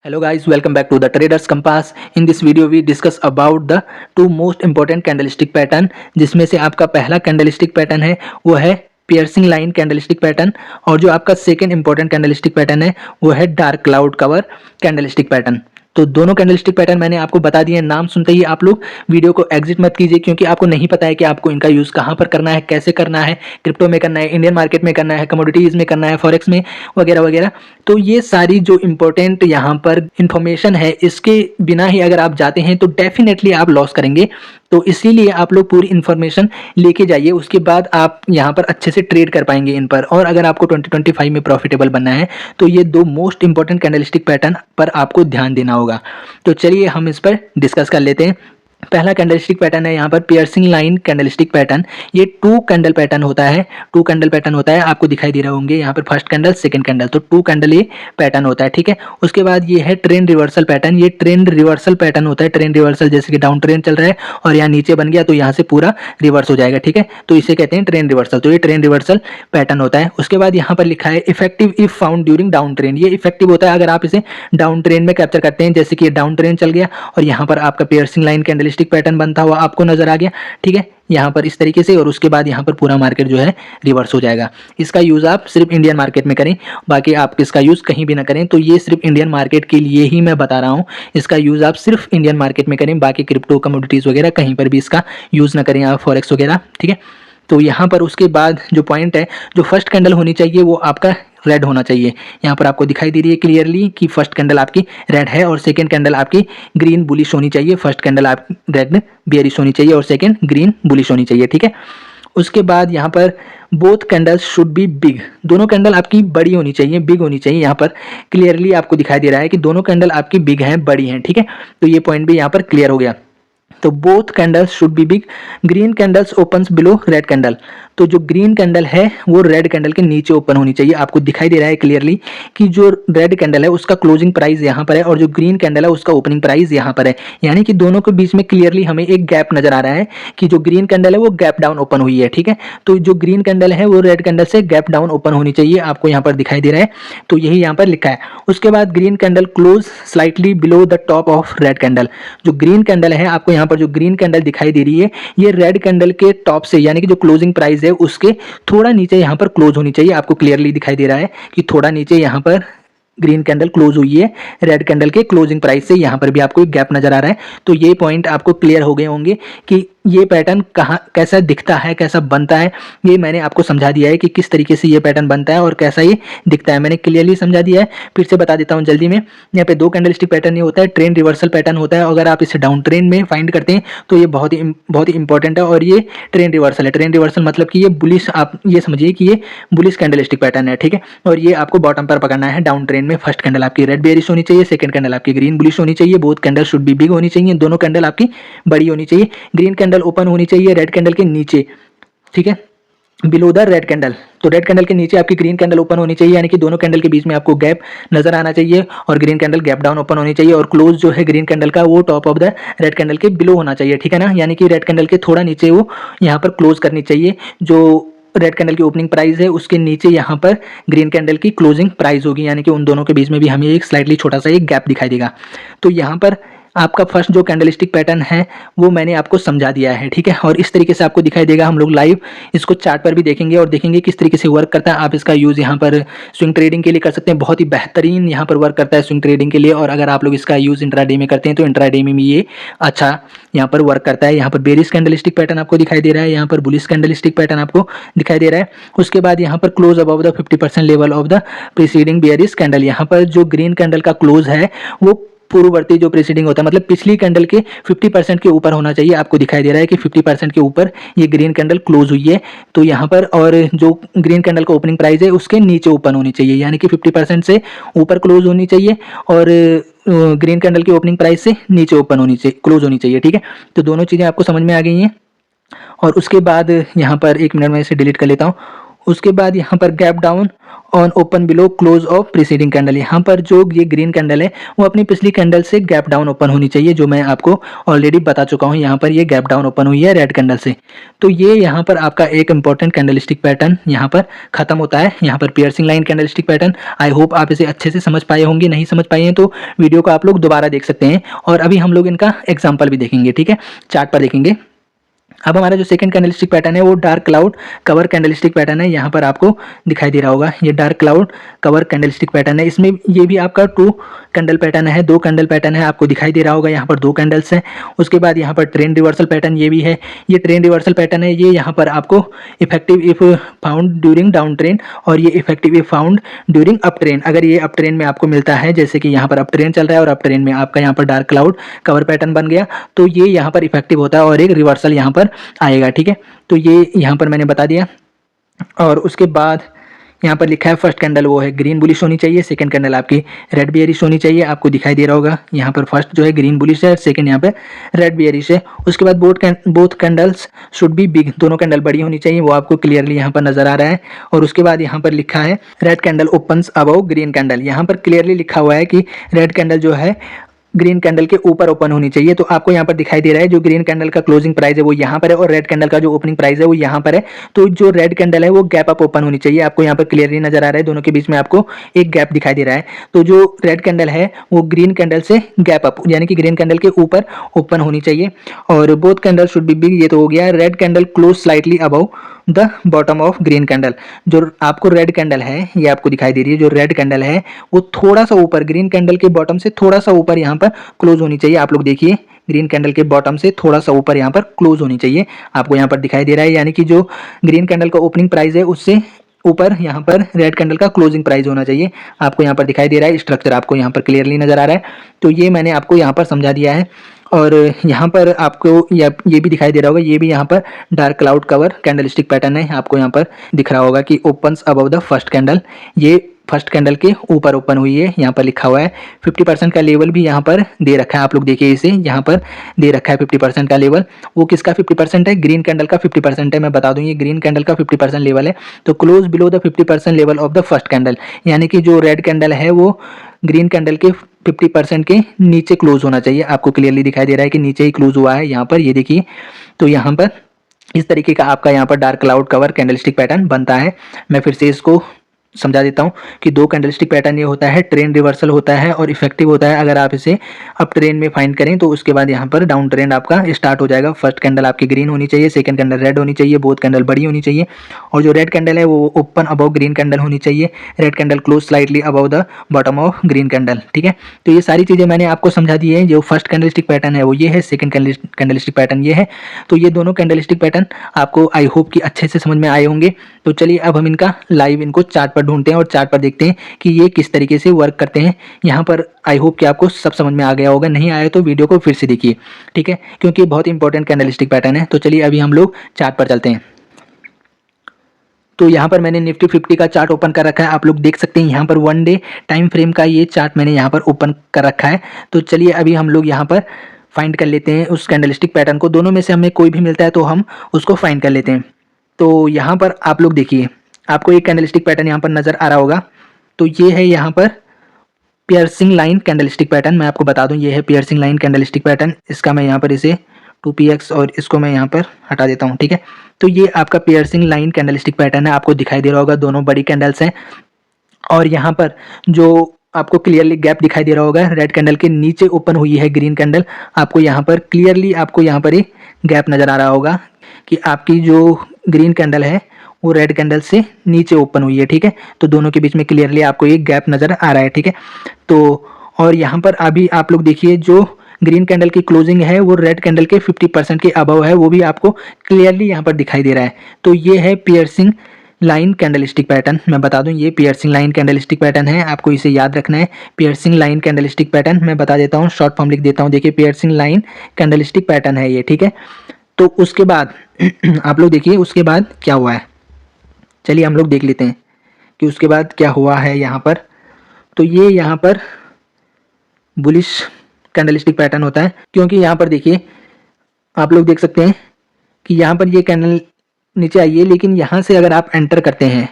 Hello guys, welcome back to the Traders Compass. In this video we discuss about the two most important candlestick pattern, जिसमें से आपका पहला candlestick pattern है वो है piercing line candlestick pattern, और जो आपका सेकंड इंपॉर्टेंट कैंडलस्टिक पैटर्न है वो है dark cloud cover candlestick pattern. तो दोनों कैंडलस्टिक पैटर्न मैंने आपको बता दिए। नाम सुनते ही आप लोग वीडियो को एग्जिट मत कीजिए, क्योंकि आपको नहीं पता है कि आपको इनका यूज़ कहाँ पर करना है, कैसे करना है, क्रिप्टो में करना है, इंडियन मार्केट में करना है, कमोडिटीज़ में करना है, फॉरेक्स में वगैरह वगैरह। तो ये सारी जो इम्पोर्टेंट यहाँ पर इंफॉर्मेशन है, इसके बिना ही अगर आप जाते हैं तो डेफिनेटली आप लॉस करेंगे। तो इसीलिए आप लोग पूरी इन्फॉर्मेशन लेके जाइए, उसके बाद आप यहाँ पर अच्छे से ट्रेड कर पाएंगे इन पर। और अगर आपको 2025 में प्रॉफिटेबल बनना है तो ये दो मोस्ट इंपॉर्टेंट कैंडलस्टिक पैटर्न पर आपको ध्यान देना होगा। तो चलिए हम इस पर डिस्कस कर लेते हैं। पहला कैंडलस्टिक पैटर्न है यहाँ पर पियर्सिंग लाइन कैंडलस्टिक पैटर्न। ये टू कैंडल पैटर्न होता है, आपको दिखाई दे रहे होंगे यहाँ पर फर्स्ट कैंडल सेकंड कैंडल, तो टू कैंडल ये पैटर्न होता है, ठीक है। उसके बाद ये है ट्रेंड रिवर्सल पैटर्न। ये ट्रेंड रिवर्सल पैटर्न होता है। ट्रेंड रिवर्सल जैसे कि डाउन ट्रेंड चल रहा है और यहाँ नीचे बन गया तो यहाँ से पूरा रिवर्स हो जाएगा, ठीक है। तो इसे कहते हैं ट्रेंड रिवर्सल। तो ये ट्रेंड रिवर्सल पैटर्न होता है। उसके बाद यहाँ पर लिखा है effective if found during down trend. ये इफेक्टिव होता है अगर आप इसे डाउन ट्रेंड में कैप्चर करते हैं, जैसे कि डाउन ट्रेंड चल गया और यहाँ पर आपका पियर्सिंग लाइन कैंडलस्टिक पैटर्न बनता हुआ आपको नजर आ गया, ठीक है, यहाँ पर इस तरीके से। और उसके बाद यहाँ पर पूरा मार्केट जो है रिवर्स हो जाएगा। इसका यूज़ आप सिर्फ इंडियन मार्केट में करें, बाकी आप इसका यूज़ कहीं भी ना करें। तो ये सिर्फ इंडियन मार्केट के लिए ही मैं बता रहा हूँ। इसका यूज़ आप सिर्फ इंडियन मार्केट में करें, बाकी क्रिप्टो कमोडिटीज़ वगैरह कहीं पर भी इसका यूज़ ना करें आप, फॉरेक्स वगैरह, ठीक है। तो यहाँ पर उसके बाद जो पॉइंट है, जो फर्स्ट कैंडल होनी चाहिए वो आपका रेड होना चाहिए। यहाँ पर आपको दिखाई दे रही है क्लियरली कि फर्स्ट कैंडल आपकी रेड है और सेकंड कैंडल आपकी ग्रीन बुलिश होनी चाहिए। फर्स्ट कैंडल आप रेड बेयरिश होनी चाहिए और सेकंड ग्रीन बुलिश होनी चाहिए, ठीक है। उसके बाद यहाँ पर both candles should be big. दोनों कैंडल आपकी बड़ी होनी चाहिए, बिग होनी चाहिए। यहाँ पर क्लियरली आपको दिखाई दे रहा है कि दोनों कैंडल आपकी बिग हैं, बड़ी हैं, ठीक है। तो ये पॉइंट भी यहाँ पर क्लियर हो गया। तो both candles should be big. Green candles opens below red candle. तो जो ग्रीन कैंडल है वो रेड कैंडल के नीचे ओपन होनी चाहिए। आपको दिखाई दे रहा है क्लियरली कि जो रेड कैंडल है उसका क्लोजिंग प्राइस यहाँ पर है और जो ग्रीन कैंडल है उसका ओपनिंग प्राइस यहाँ पर है। यानी कि दोनों के बीच में क्लियरली हमें एक गैप नजर आ रहा है कि जो ग्रीन कैंडल है वो गैप डाउन ओपन हुई है, ठीक है। तो जो ग्रीन कैंडल है वो रेड कैंडल से गैप डाउन ओपन होनी चाहिए, आपको यहाँ पर दिखाई दे रहा है। तो यही यहाँ पर लिखा है। उसके बाद green candle close slightly below the top of red candle. जो ग्रीन कैंडल है, आपको यहाँ पर जो ग्रीन कैंडल दिखाई दे रही है ये रेड कैंडल के टॉप से, यानी कि जो क्लोजिंग प्राइस है उसके थोड़ा नीचे यहाँ पर क्लोज होनी चाहिए। आपको क्लियरली दिखाई दे रहा है कि थोड़ा नीचे यहाँ पर ग्रीन कैंडल क्लोज हुई है रेड कैंडल के क्लोजिंग प्राइस से। यहाँ पर भी आपको एक गैप नजर आ रहा है। तो ये पॉइंट आपको क्लियर हो गए होंगे कि ये पैटर्न कहाँ कैसा दिखता है, कैसा बनता है। ये मैंने आपको समझा दिया है कि किस तरीके से ये पैटर्न बनता है और कैसा ये दिखता है, मैंने क्लियरली समझा दिया है। फिर से बता देता हूँ जल्दी में। यहाँ पे दो कैंडलस्टिक पैटर्न ये होता है, ट्रेंड रिवर्सल पैटर्न होता है। अगर आप इसे डाउन ट्रेंड में फाइंड करते हैं तो ये बहुत ही इंपॉर्टेंट है। और ये ट्रेंड रिवर्सल है। ट्रेंड रिवर्सल मतलब कि ये बुलिश, आप ये समझिए कि ये बुलिश कैंडलस्टिक पैटर्न है, ठीक है। और ये आपको बॉटम पर पकड़ना है डाउन ट्रेंड में। फर्स्ट कैंडल आपकी रेड बेयरिश होनी चाहिए, सेकंड कैंडल आपकी ग्रीन बुलिश होनी चाहिए। Both candle should be big होनी चाहिए, दोनों कैंडल आपकी बड़ी होनी चाहिए। ग्रीन कैंडल ओपन होनी चाहिए रेड कैंडल के नीचे, ठीक है, बिलो द रेड कैंडल। तो रेड कैंडल के नीचे आपकी ग्रीन कैंडल ओपन होनी चाहिए, यानी कि दोनों कैंडल के बीच में आपको गैप नजर आना चाहिए और green candle gap down open होनी चाहिए। और क्लोज जो है ग्रीन कैंडल का वो top of the red candle के बिलो होना चाहिए, ठीक है ना। यानी कि रेड कैंडल के थोड़ा नीचे वो यहाँ पर क्लोज करनी चाहिए। जो रेड कैंडल की ओपनिंग प्राइस है उसके नीचे यहाँ पर ग्रीन कैंडल की क्लोजिंग प्राइस होगी, यानी कि उन दोनों के बीच में भी हमें एक स्लाइटली छोटा सा एक गैप दिखाई देगा। तो यहाँ पर आपका फर्स्ट जो कैंडलस्टिक पैटर्न है वो मैंने आपको समझा दिया है, ठीक है। और इस तरीके से आपको दिखाई देगा। हम लोग लाइव इसको चार्ट पर भी देखेंगे और देखेंगे किस तरीके से वर्क करता है। आप इसका यूज़ यहाँ पर स्विंग ट्रेडिंग के लिए कर सकते हैं। बहुत ही बेहतरीन यहाँ पर वर्क करता है स्विंग ट्रेडिंग के लिए। और अगर आप लोग इसका यूज़ इंट्राडे में करते हैं तो इंट्राडे में भी ये अच्छा यहाँ पर वर्क करता है। यहाँ पर बेरिश कैंडलस्टिक पैटर्न आपको दिखाई दे रहा है, यहाँ पर बुलिश कैंडलस्टिक पैटर्न आपको दिखाई दे रहा है। उसके बाद यहाँ पर close above the 50% level of the preceding bearish candle. यहाँ पर जो ग्रीन कैंडल का क्लोज है वो पूर्ववर्ती जो प्रीसीडिंग होता है, मतलब पिछली कैंडल के 50% के ऊपर होना चाहिए। आपको दिखाई दे रहा है कि 50% के ऊपर ये ग्रीन कैंडल क्लोज हुई है। तो यहाँ पर, और जो ग्रीन कैंडल का ओपनिंग प्राइस है उसके नीचे ओपन होनी चाहिए, यानी कि 50% से ऊपर क्लोज होनी चाहिए और ग्रीन कैंडल की ओपनिंग प्राइस से नीचे ओपन होनी चाहिए, क्लोज होनी चाहिए, ठीक है। तो दोनों चीज़ें आपको समझ में आ गई हैं। और उसके बाद यहाँ पर एक मिनट में इसे डिलीट कर लेता हूँ। उसके बाद यहाँ पर gap down on open below close of preceding candle. यहाँ पर जो ये ग्रीन कैंडल है वो अपनी पिछली कैंडल से गैप डाउन ओपन होनी चाहिए, जो मैं आपको ऑलरेडी बता चुका हूँ। यहाँ पर ये गैप डाउन ओपन हुई है रेड कैंडल से। तो ये यहाँ पर आपका एक इंपॉर्टेंट कैंडलस्टिक पैटर्न यहाँ पर खत्म होता है। यहाँ पर piercing line candlestick pattern. I hope आप इसे अच्छे से समझ पाए होंगे। नहीं समझ पाए हैं तो वीडियो को आप लोग दोबारा देख सकते हैं, और अभी हम लोग इनका एग्जाम्पल भी देखेंगे। ठीक है, चार्ट पर देखेंगे। अब हमारा जो सेकंड कैंडलस्टिक पैटर्न है वो dark cloud cover candlestick pattern है। यहाँ पर आपको दिखाई दे रहा होगा ये dark cloud cover candlestick pattern है। इसमें ये भी आपका 2 कैंडल पैटर्न है, 2 कैंडल पैटर्न है, आपको दिखाई दे रहा होगा। यहाँ पर 2 कैंडल्स हैं। उसके बाद यहाँ पर ट्रेंड रिवर्सल पैटर्न ये भी है। ये ट्रेंड रिवर्सल पैटर्न है। ये यहाँ पर आपको effective if found during down trend, और ये effective if found during up trend. अगर ये अप ट्रेंड में आपको मिलता है, जैसे कि यहाँ पर अप ट्रेंड चल रहा है और अप ट्रेंड में आपका यहाँ पर डार्क क्लाउड कवर पैटर्न बन गया, तो ये यहाँ पर इफेक्टिव होता है और एक रिवर्सल यहाँ पर आएगा। ठीक है, तो ये यहाँ पर मैंने बता दिया। और उसके बाद यहाँ पर लिखा है फर्स्ट कैंडल वो है ग्रीन बुलिश होनी चाहिए, सेकंड कैंडल आपकी रेड बियरिश होनी चाहिए। आपको दिखाई दे रहा होगा यहाँ पर फर्स्ट जो है ग्रीन बुलिश है, सेकंड यहाँ पे रेड बियरिश है। उसके बाद both candles should be big, दोनों कैंडल बड़ी होनी चाहिए, वो आपको क्लियरली यहाँ पर नजर आ रहा है। और उसके बाद यहाँ पर लिखा है red candle opens above green candle. यहाँ पर क्लियरली लिखा हुआ है कि रेड कैंडल जो है ग्रीन कैंडल के ऊपर ओपन होनी चाहिए। तो आपको यहाँ पर दिखाई दे रहा है जो ग्रीन कैंडल का क्लोजिंग प्राइस है वो यहाँ पर है, और रेड कैंडल का जो ओपनिंग प्राइस है वो यहाँ पर है। तो जो रेड कैंडल है वो गैप अप ओपन होनी चाहिए। आपको यहाँ पर क्लियरली नजर आ रहा है, दोनों के बीच में आपको एक गैप दिखाई दे रहा है। तो जो रेड कैंडल है वो ग्रीन कैंडल से गैप अप, यानी कि ग्रीन कैंडल के ऊपर ओपन होनी चाहिए। और both candle should be big, ये तो हो गया। Red candle close slightly above the bottom of green candle. जो आपको रेड कैंडल है ये आपको दिखाई दे रही है, जो रेड कैंडल है वो थोड़ा सा ऊपर ग्रीन कैंडल के बॉटम से थोड़ा सा ऊपर यहाँ पर क्लोज होनी चाहिए। आप लोग देखिए ग्रीन कैंडल के बॉटम से थोड़ा सा ऊपर यहाँ पर क्लोज होनी चाहिए, आपको यहाँ पर दिखाई दे रहा है। यानी कि जो ग्रीन कैंडल का ओपनिंग प्राइस है उससे ऊपर यहाँ पर रेड कैंडल का क्लोजिंग प्राइस होना चाहिए। आपको यहाँ पर दिखाई दे रहा है, स्ट्रक्चर आपको यहाँ पर क्लियरली नजर आ रहा है। तो ये मैंने आपको यहाँ पर समझा दिया है। और यहाँ पर आपको ये भी दिखाई दे रहा होगा, ये भी यहाँ पर dark cloud cover candlestick pattern है। आपको यहाँ पर दिख रहा होगा कि opens above the first candle, ये फर्स्ट कैंडल के ऊपर ओपन हुई है। यहाँ पर लिखा हुआ है 50% का लेवल भी यहाँ पर दे रखा है। आप लोग देखिए इसे यहाँ पर दे रखा है 50% का लेवल। वो किसका 50% है? ग्रीन कैंडल का 50% है। मैं बता दूं ये ग्रीन कैंडल का 50% लेवल है। तो close below the 50% level of the first candle, यानी कि जो रेड कैंडल है वो ग्रीन कैंडल के 50% के नीचे क्लोज होना चाहिए। आपको क्लियरली दिखाई दे रहा है कि नीचे ही क्लोज हुआ है यहाँ पर, ये देखिए। तो यहाँ पर इस तरीके का आपका यहाँ पर dark cloud cover candlestick pattern बनता है। मैं फिर से इसको समझा देता हूँ कि 2 कैंडलस्टिक पैटर्न ये होता है, ट्रेंड रिवर्सल होता है और इफेक्टिव होता है। अगर आप इसे अप ट्रेंड में फाइंड करें तो उसके बाद यहाँ पर डाउन ट्रेंड आपका स्टार्ट हो जाएगा। फर्स्ट कैंडल आपकी ग्रीन होनी चाहिए, सेकंड कैंडल रेड होनी चाहिए, बोथ कैंडल बड़ी होनी चाहिए, और जो रेड कैंडल है वो ओपन अबव ग्रीन कैंडल होनी चाहिए। Red candle close slightly above the bottom of green candle. ठीक है, तो ये सारी चीज़ें मैंने आपको समझा दी है। जो फर्स्ट कैंडलस्टिक पैटर्न है वो ये है, सेकंड कैंडलस्टिक पैटर्न ये है। तो ये दोनों कैंडलस्टिक पैटर्न आपको आई होप कि अच्छे से समझ में आए होंगे। तो चलिए अब हम इनका लाइव इनको चार्ट पर ढूंढते हैं और चार्ट पर देखते हैं कि ये किस तरीके से वर्क करते हैं। यहाँ पर आई होप कि आपको सब समझ में आ गया होगा, नहीं आया तो वीडियो को फिर से देखिए। ठीक है, क्योंकि बहुत इंपॉर्टेंट कैंडलस्टिक पैटर्न है। तो चलिए अभी हम लोग चार्ट पर चलते हैं। तो यहाँ पर मैंने निफ्टी 50 का चार्ट ओपन कर रखा है। आप लोग देख सकते हैं यहाँ पर 1 डे टाइम फ्रेम का ये चार्ट मैंने यहाँ पर ओपन कर रखा है। तो चलिए अभी हम लोग यहाँ पर फाइंड कर लेते हैं उस कैंडलस्टिक पैटर्न को। दोनों में से हमें कोई भी मिलता है तो हम उसको फाइंड कर लेते हैं। तो यहाँ पर आप लोग देखिए, आपको एक कैंडलस्टिक पैटर्न यहाँ पर नज़र आ रहा होगा। तो ये है यहाँ पर पियर्सिंग लाइन कैंडलस्टिक पैटर्न। मैं आपको बता दूं ये है पियर्सिंग लाइन कैंडलस्टिक पैटर्न। इसका मैं यहाँ पर इसे 2px और इसको मैं यहाँ पर हटा देता हूँ। ठीक है, तो ये आपका पियर्सिंग लाइन कैंडलस्टिक पैटर्न है। आपको दिखाई दे रहा होगा दोनों बड़ी कैंडल्स हैं, और यहाँ पर जो आपको क्लियरली गैप दिखाई दे रहा होगा, रेड कैंडल के नीचे ओपन हुई है ग्रीन कैंडल। आपको यहाँ पर क्लियरली आपको यहाँ पर एक गैप नज़र आ रहा होगा कि आपकी जो ग्रीन कैंडल है वो रेड कैंडल से नीचे ओपन हुई है। ठीक है, तो दोनों के बीच में क्लियरली आपको एक गैप नज़र आ रहा है। ठीक है, तो और यहाँ पर अभी आप लोग देखिए जो ग्रीन कैंडल की क्लोजिंग है वो रेड कैंडल के 50% के अबव है, वो भी आपको क्लियरली यहाँ पर दिखाई दे रहा है। तो ये है पियर्सिंग लाइन कैंडलस्टिक पैटर्न। मैं बता दूं ये पियर्सिंग लाइन कैंडलस्टिक पैटर्न है, आपको इसे याद रखना है। पियर्सिंग लाइन कैंडलस्टिक पैटर्न मैं बता देता हूँ, शॉर्ट फॉर्म लिख देता हूँ। देखिए पियर्सिंग लाइन कैंडलस्टिक पैटर्न है ये। ठीक है, तो उसके बाद आप लोग देखिए उसके बाद क्या हुआ है। चलिए हम लोग देख लेते हैं कि उसके बाद क्या हुआ है यहाँ पर। तो ये यहाँ पर बुलिश कैंडलस्टिक पैटर्न होता है, क्योंकि यहाँ पर देखिए आप लोग देख सकते हैं कि यहाँ पर ये कैंडल नीचे आइए, लेकिन यहाँ से अगर आप एंटर करते हैं,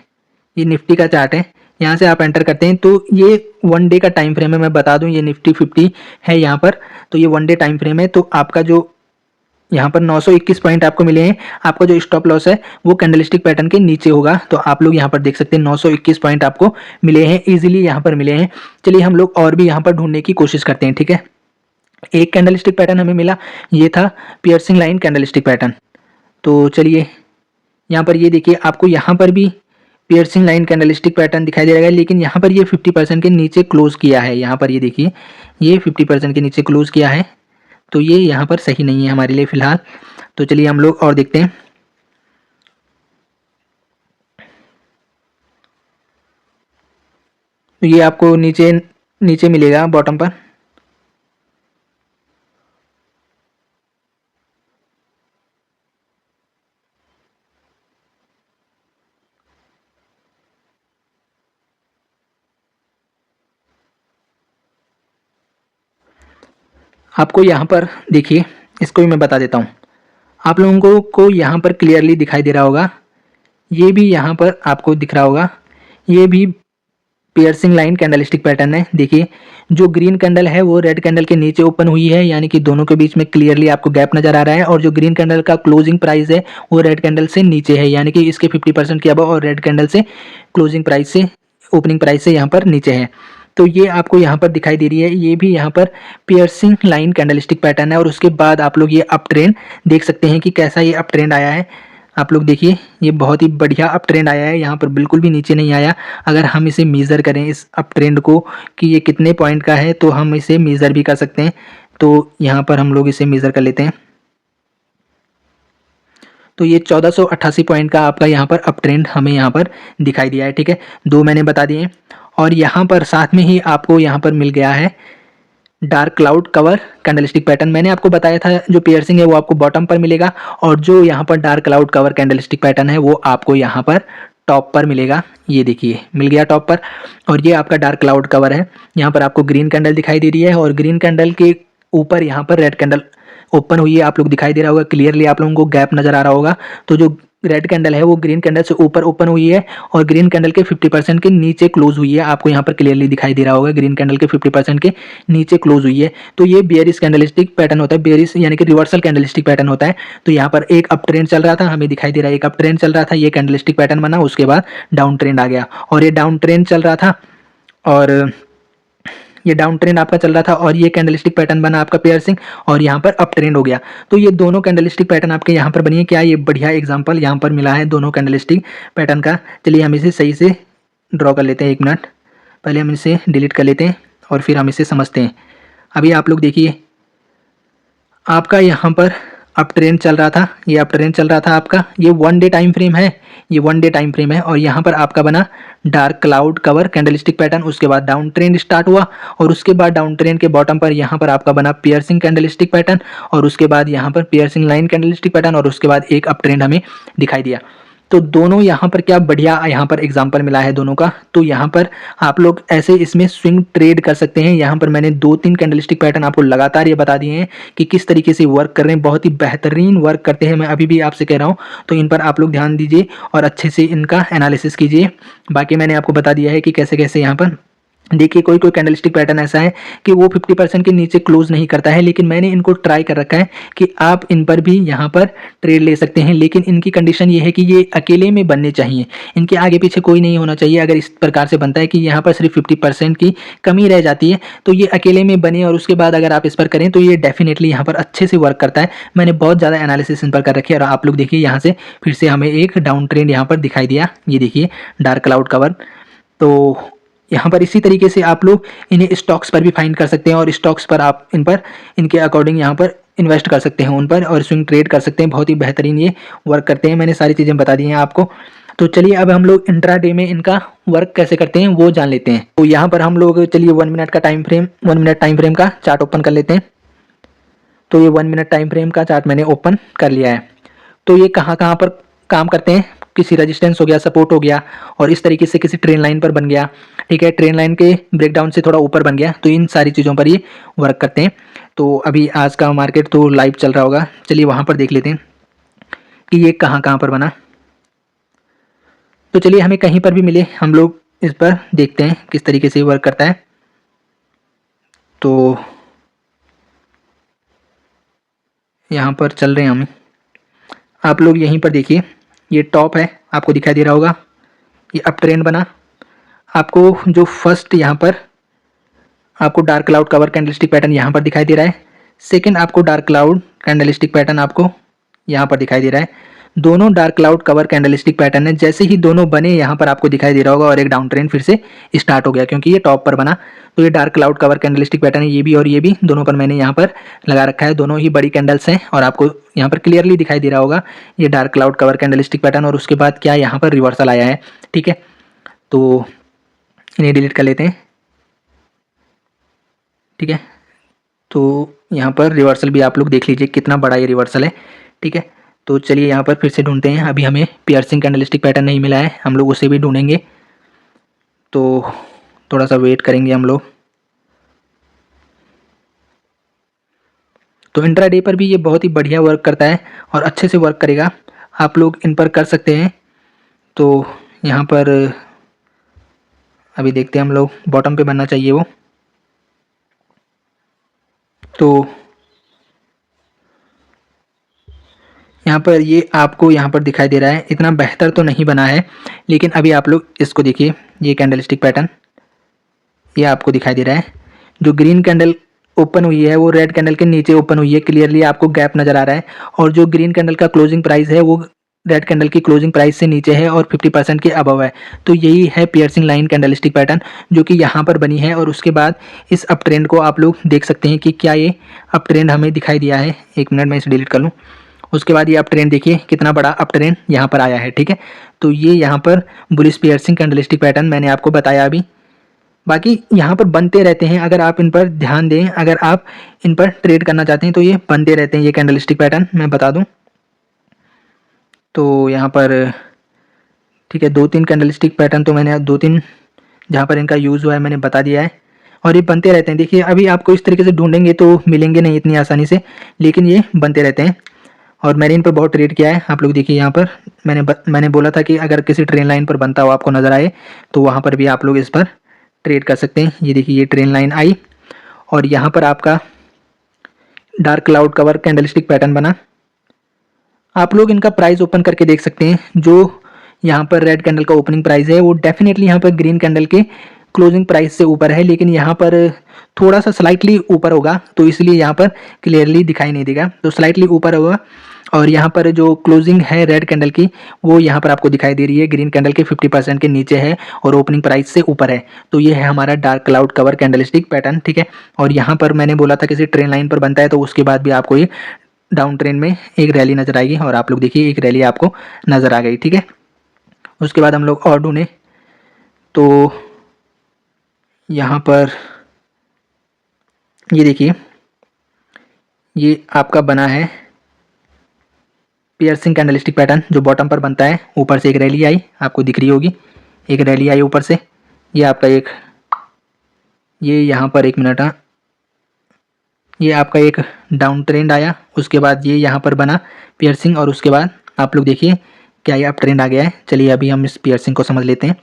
ये निफ्टी का चार्ट है, यहाँ से आप एंटर करते हैं तो ये 1 डे का टाइम फ्रेम है। मैं बता दूं ये निफ्टी 50 है यहाँ पर, तो ये 1 डे टाइम फ्रेम है। तो आपका जो यहाँ पर 921 पॉइंट आपको मिले हैं, आपका जो स्टॉप लॉस है वो कैंडलस्टिक पैटर्न के नीचे होगा। तो आप लोग यहाँ पर देख सकते हैं 921 पॉइंट आपको मिले हैं, इजीली यहाँ पर मिले हैं। चलिए हम लोग और भी यहाँ पर ढूंढने की कोशिश करते हैं, ठीक है। एक कैंडलस्टिक पैटर्न हमें मिला, ये था पियर्सिंग लाइन कैंडलस्टिक पैटर्न। तो चलिए यहाँ पर ये देखिए, आपको यहाँ पर भी पियर्सिंग लाइन कैंडलस्टिक पैटर्न दिखाई दे रहा है, लेकिन यहाँ पर ये 50% के नीचे क्लोज किया है। यहाँ पर ये देखिए, ये 50% के नीचे क्लोज किया है, तो ये यहाँ पर सही नहीं है हमारे लिए फिलहाल। तो चलिए हम लोग और देखते हैं। तो ये आपको नीचे नीचे मिलेगा बॉटम पर। आपको यहाँ पर देखिए, इसको भी मैं बता देता हूँ, आप लोगों को यहाँ पर क्लियरली दिखाई दे रहा होगा, ये भी यहाँ पर आपको दिख रहा होगा, ये भी पियर्सिंग लाइन कैंडलस्टिक पैटर्न है। देखिए जो ग्रीन कैंडल है वो रेड कैंडल के नीचे ओपन हुई है, यानी कि दोनों के बीच में क्लियरली आपको गैप नजर आ रहा है। और जो ग्रीन कैंडल का क्लोजिंग प्राइस है वो रेड कैंडल से नीचे है, यानी कि इसके 50% के अबव और रेड कैंडल से क्लोजिंग प्राइस से ओपनिंग प्राइस से यहाँ पर नीचे है। तो ये आपको यहाँ पर दिखाई दे रही है, ये भी यहाँ पर पियर्सिंग लाइन कैंडलस्टिक पैटर्न है। और उसके बाद आप लोग ये अप ट्रेंड देख सकते हैं कि कैसा ये अप ट्रेंड आया है। आप लोग देखिए ये बहुत ही बढ़िया अप ट्रेंड आया है, यहाँ पर बिल्कुल भी नीचे नहीं आया। अगर हम इसे मेज़र करें इस अप ट्रेंड को कि ये कितने पॉइंट का है, तो हम इसे मेज़र भी कर सकते हैं। तो यहाँ पर हम लोग इसे मेज़र कर लेते हैं। तो ये 1488 पॉइंट का आपका यहाँ पर अप ट्रेंड हमें यहाँ पर दिखाई दिया है, ठीक है। दो मैंने बता दिए, और यहाँ पर साथ में ही आपको यहाँ पर मिल गया है dark cloud cover candlestick pattern. मैंने आपको बताया था जो पियर्सिंग है वो आपको बॉटम पर मिलेगा, और जो यहाँ पर dark cloud cover candlestick pattern है वो आपको यहाँ पर टॉप पर मिलेगा। ये देखिए मिल गया टॉप पर, और ये आपका डार्क क्लाउड कवर है। यहाँ पर आपको ग्रीन कैंडल दिखाई दे रही है, और ग्रीन कैंडल के ऊपर यहाँ पर रेड कैंडल ओपन हुई है, आप लोग दिखाई दे रहा होगा क्लियरली, आप लोगों को गैप नजर आ रहा होगा। तो जो रेड कैंडल है वो ग्रीन कैंडल से ऊपर ओपन हुई है, और ग्रीन कैंडल के 50% के नीचे क्लोज हुई है। आपको यहाँ पर क्लियरली दिखाई दे रहा होगा ग्रीन कैंडल के 50% के नीचे क्लोज हुई है। तो ये बेयरिश कैंडलस्टिक पैटर्न होता है, बेयरिश यानी कि रिवर्सल कैंडलस्टिक पैटर्न होता है। तो यहाँ पर एक अप ट्रेंड चल रहा था, हमें दिखाई दे रहा है एक अप ट्रेंड चल रहा था, ये कैंडलस्टिक पैटर्न बना, उसके बाद डाउन ट्रेंड आ गया, और ये डाउन ट्रेंड चल रहा था, और ये डाउन ट्रेंड आपका चल रहा था, और ये कैंडलस्टिक पैटर्न बना आपका पियर्सिंग, और यहाँ पर अप ट्रेंड हो गया। तो ये दोनों कैंडलस्टिक पैटर्न आपके यहाँ पर बनी है। क्या ये बढ़िया एग्जांपल यहाँ पर मिला है दोनों कैंडलस्टिक पैटर्न का। चलिए हम इसे सही से ड्रॉ कर लेते हैं, 1 मिनट पहले हम इसे डिलीट कर लेते हैं और फिर हम इसे समझते हैं। अभी आप लोग देखिए, आपका यहाँ पर अप ट्रेंड चल रहा था, ये अप ट्रेंड चल रहा था आपका, ये 1 डे टाइम फ्रेम है, ये 1 डे टाइम फ्रेम है, और यहाँ पर आपका बना dark cloud cover candlestick pattern. उसके बाद डाउन ट्रेंड स्टार्ट हुआ, और उसके बाद डाउन ट्रेंड के बॉटम पर यहाँ पर आपका बना पियर्सिंग कैंडलस्टिक पैटर्न, और उसके बाद यहाँ पर पियर्सिंग लाइन कैंडलस्टिक पैटर्न, और उसके बाद एक अप ट्रेंड हमें दिखाई दिया। तो दोनों यहाँ पर क्या बढ़िया यहाँ पर एग्जाम्पल मिला है दोनों का। तो यहाँ पर आप लोग ऐसे इसमें स्विंग ट्रेड कर सकते हैं। यहाँ पर मैंने 2-3 कैंडलस्टिक पैटर्न आपको लगातार ये बता दिए हैं कि किस तरीके से वर्क कर रहे हैं, बहुत ही बेहतरीन वर्क करते हैं, मैं अभी भी आपसे कह रहा हूँ। तो इन पर आप लोग ध्यान दीजिए और अच्छे से इनका एनालिसिस कीजिए। बाकी मैंने आपको बता दिया है कि कैसे कैसे यहाँ पर देखिए, कोई कोई कैंडलस्टिक पैटर्न ऐसा है कि वो 50% के नीचे क्लोज नहीं करता है, लेकिन मैंने इनको ट्राई कर रखा है कि आप इन पर भी यहाँ पर ट्रेड ले सकते हैं। लेकिन इनकी कंडीशन ये है कि ये अकेले में बनने चाहिए, इनके आगे पीछे कोई नहीं होना चाहिए। अगर इस प्रकार से बनता है कि यहाँ पर सिर्फ 50% की कमी रह जाती है, तो ये अकेले में बने, और उसके बाद अगर आप इस पर करें तो ये डेफिनेटली यहाँ पर अच्छे से वर्क करता है। मैंने बहुत ज़्यादा एनालिसिस इन पर कर रखी है, और आप लोग देखिए यहाँ से फिर से हमें एक डाउन ट्रेंड यहाँ पर दिखाई दिया, ये देखिए डार्क क्लाउड कवर। तो यहाँ पर इसी तरीके से आप लोग इन्हें स्टॉक्स पर भी फाइंड कर सकते हैं, और स्टॉक्स पर आप इन पर इनके अकॉर्डिंग यहाँ पर इन्वेस्ट कर सकते हैं उन पर, और स्विंग ट्रेड कर सकते हैं। बहुत ही बेहतरीन ये वर्क करते हैं, मैंने सारी चीज़ें बता दी हैं आपको। तो चलिए अब हम लोग इंट्राडे में इनका वर्क कैसे करते हैं वो जान लेते हैं। तो यहाँ पर हम लोग चलिए 1 मिनट का time frame 1 minute time frame का चार्ट ओपन कर लेते हैं। तो ये 1 मिनट टाइम फ्रेम का चार्ट मैंने ओपन कर लिया है। तो ये कहाँ कहाँ पर काम करते हैं, किसी रेजिस्टेंस हो गया, सपोर्ट हो गया, और इस तरीके से किसी ट्रेन लाइन पर बन गया, ठीक है, ट्रेन लाइन के ब्रेकडाउन से थोड़ा ऊपर बन गया, तो इन सारी चीज़ों पर ये वर्क करते हैं। तो अभी आज का मार्केट तो लाइव चल रहा होगा, चलिए वहाँ पर देख लेते हैं कि ये कहाँ कहाँ पर बना। तो चलिए हमें कहीं पर भी मिले हम लोग इस पर देखते हैं किस तरीके से वर्क करता है। तो यहाँ पर चल रहे हैं हम। आप लोग यहीं पर देखिए, ये टॉप है, आपको दिखाई दे रहा होगा, ये अप ट्रेंड बना। आपको जो फर्स्ट यहाँ पर आपको dark cloud cover candlestick pattern यहाँ पर दिखाई दे रहा है। सेकंड आपको डार्क क्लाउड कैंडलस्टिक पैटर्न आपको यहाँ पर दिखाई दे रहा है। दोनों dark cloud cover candlestick pattern है। जैसे ही दोनों बने यहाँ पर आपको दिखाई दे रहा होगा और एक डाउन ट्रेंड फिर से स्टार्ट हो गया, क्योंकि ये टॉप पर बना। तो ये dark cloud cover candlestick pattern है, ये भी और ये भी, दोनों पर मैंने यहाँ पर लगा रखा है। दोनों ही बड़ी कैंडल्स हैं और आपको यहाँ पर क्लियरली दिखाई दे रहा होगा ये dark cloud cover candlestick pattern. और उसके बाद क्या यहाँ पर रिवर्सल आया है, ठीक है। तो इन्हें डिलीट कर लेते हैं, ठीक है। तो यहाँ पर रिवर्सल भी आप लोग देख लीजिए कितना बड़ा ये रिवर्सल है, ठीक है। तो चलिए यहाँ पर फिर से ढूंढते हैं। अभी हमें पियर्सिंग कैंडलस्टिक पैटर्न नहीं मिला है, हम लोग उसे भी ढूंढेंगे। तो थोड़ा सा वेट करेंगे हम लोग। तो इंट्राडे पर भी ये बहुत ही बढ़िया वर्क करता है और अच्छे से वर्क करेगा, आप लोग इन पर कर सकते हैं। तो यहाँ पर अभी देखते हैं हम लोग, बॉटम पे बनना चाहिए वो। तो यहाँ पर ये आपको यहाँ पर दिखाई दे रहा है, इतना बेहतर तो नहीं बना है, लेकिन अभी आप लोग इसको देखिए, ये कैंडलस्टिक पैटर्न ये आपको दिखाई दे रहा है। जो ग्रीन कैंडल ओपन हुई है वो रेड कैंडल के नीचे ओपन हुई है, क्लियरली आपको गैप नज़र आ रहा है। और जो ग्रीन कैंडल का क्लोजिंग प्राइस है वो रेड कैंडल की क्लोजिंग प्राइस से नीचे है और 50% के अबव है। तो यही है पियर्सिंग लाइन कैंडलस्टिक पैटर्न जो कि यहाँ पर बनी है। और उसके बाद इस अप ट्रेंड को आप लोग देख सकते हैं कि क्या ये अप ट्रेंड हमें दिखाई दिया है। एक मिनट मैं इसे डिलीट कर लूँ। उसके बाद ये अप ट्रेंड देखिए कितना बड़ा अप ट्रेंड यहाँ पर आया है, ठीक है। तो ये यहाँ पर बुलिश पियर्सिंग कैंडलस्टिक पैटर्न मैंने आपको बताया अभी। बाकी यहाँ पर बनते रहते हैं, अगर आप इन पर ध्यान दें, अगर आप इन पर ट्रेड करना चाहते हैं तो ये बनते रहते हैं। ये कैंडलस्टिक पैटर्न मैं बता दूं तो यहाँ पर ठीक है, 2-3 कैंडलस्टिक पैटर्न तो मैंने 2-3 जहाँ पर इनका यूज़ हुआ है मैंने बता दिया है। और ये बनते रहते हैं। देखिए अभी आपको इस तरीके से ढूंढेंगे तो मिलेंगे नहीं इतनी आसानी से, लेकिन ये बनते रहते हैं। और मैंने इन पर बहुत ट्रेड किया है। आप लोग देखिए यहाँ पर मैंने बोला था कि अगर किसी ट्रेन लाइन पर बनता हो आपको नज़र आए तो वहाँ पर भी आप लोग इस पर ट्रेड कर सकते हैं। ये देखिए ये ट्रेन लाइन आई और यहाँ पर आपका dark cloud cover candlestick pattern बना। आप लोग इनका प्राइस ओपन करके देख सकते हैं। जो यहाँ पर रेड कैंडल का ओपनिंग प्राइस है वो डेफिनेटली यहाँ पर ग्रीन कैंडल के क्लोजिंग प्राइस से ऊपर है, लेकिन यहाँ पर थोड़ा सा स्लाइटली ऊपर होगा, तो इसलिए यहाँ पर क्लियरली दिखाई नहीं देगा। तो स्लाइटली ऊपर होगा और यहाँ पर जो क्लोजिंग है रेड कैंडल की वो यहाँ पर आपको दिखाई दे रही है ग्रीन कैंडल के 50% के नीचे है और ओपनिंग प्राइस से ऊपर है। तो ये है हमारा dark cloud cover candlestick pattern, ठीक है। और यहाँ पर मैंने बोला था किसी ट्रेन लाइन पर बनता है तो उसके बाद भी आपको ये डाउन ट्रेन में एक रैली नज़र आएगी और आप लोग देखिए एक रैली आपको नज़र आ गई, ठीक है। उसके बाद हम लोग और ढूंढें तो यहाँ पर ये देखिए ये आपका बना है पियर्सिंग कैंडलस्टिक पैटर्न जो बॉटम पर बनता है। ऊपर से एक रैली आई, आपको दिख रही होगी, एक रैली आई ऊपर से। ये आपका एक ये यहाँ पर एक मिनट, हाँ, ये आपका एक डाउन ट्रेंड आया। उसके बाद ये यहाँ पर बना पियर्सिंग और उसके बाद आप लोग देखिए क्या ये अप ट्रेंड आ गया है। चलिए अभी हम इस पियर्सिंग को समझ लेते हैं।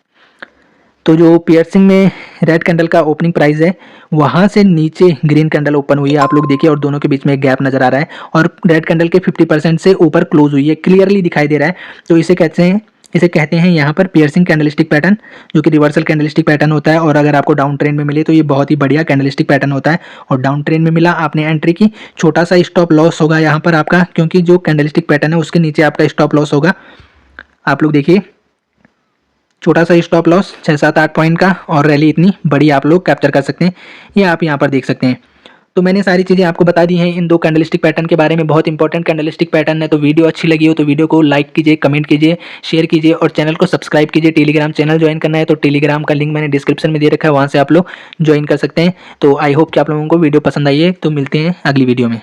तो जो पियर्सिंग में रेड कैंडल का ओपनिंग प्राइस है वहाँ से नीचे ग्रीन कैंडल ओपन हुई है, आप लोग देखिए, और दोनों के बीच में एक गैप नज़र आ रहा है और रेड कैंडल के 50% से ऊपर क्लोज हुई है, क्लियरली दिखाई दे रहा है। तो इसे कहते हैं यहाँ पर पियर्सिंग कैंडलस्टिक पैटर्न, जो कि रिवर्सल कैंडलस्टिक पैटर्न होता है। और अगर आपको डाउन ट्रेंड में मिले तो ये बहुत ही बढ़िया कैंडलस्टिक पैटर्न होता है। और डाउन ट्रेंड में मिला, आपने एंट्री की, छोटा सा स्टॉप लॉस होगा यहाँ पर आपका, क्योंकि जो कैंडलस्टिक पैटर्न है उसके नीचे आपका स्टॉप लॉस होगा। आप लोग देखिए छोटा सा स्टॉप लॉस 6-7-8 पॉइंट का और रैली इतनी बड़ी आप लोग कैप्चर कर सकते हैं, ये आप यहाँ पर देख सकते हैं। तो मैंने सारी चीज़ें आपको बता दी हैं इन दो कैंडलस्टिक पैटर्न के बारे में, बहुत इंपॉर्टेंट कैंडलस्टिक पैटर्न है। तो वीडियो अच्छी लगी हो तो वीडियो को लाइक कीजिए, कमेंट कीजिए, शेयर कीजिए और चैनल को सब्सक्राइब कीजिए। टेलीग्राम चैनल ज्वाइन करना है तो टेलीग्राम का लिंक मैंने डिस्क्रिप्शन में दे रखा है, वहाँ से आप लोग ज्वाइन कर सकते हैं। तो आई होप कि आप लोगों को वीडियो पसंद आई है। तो मिलते हैं अगली वीडियो में।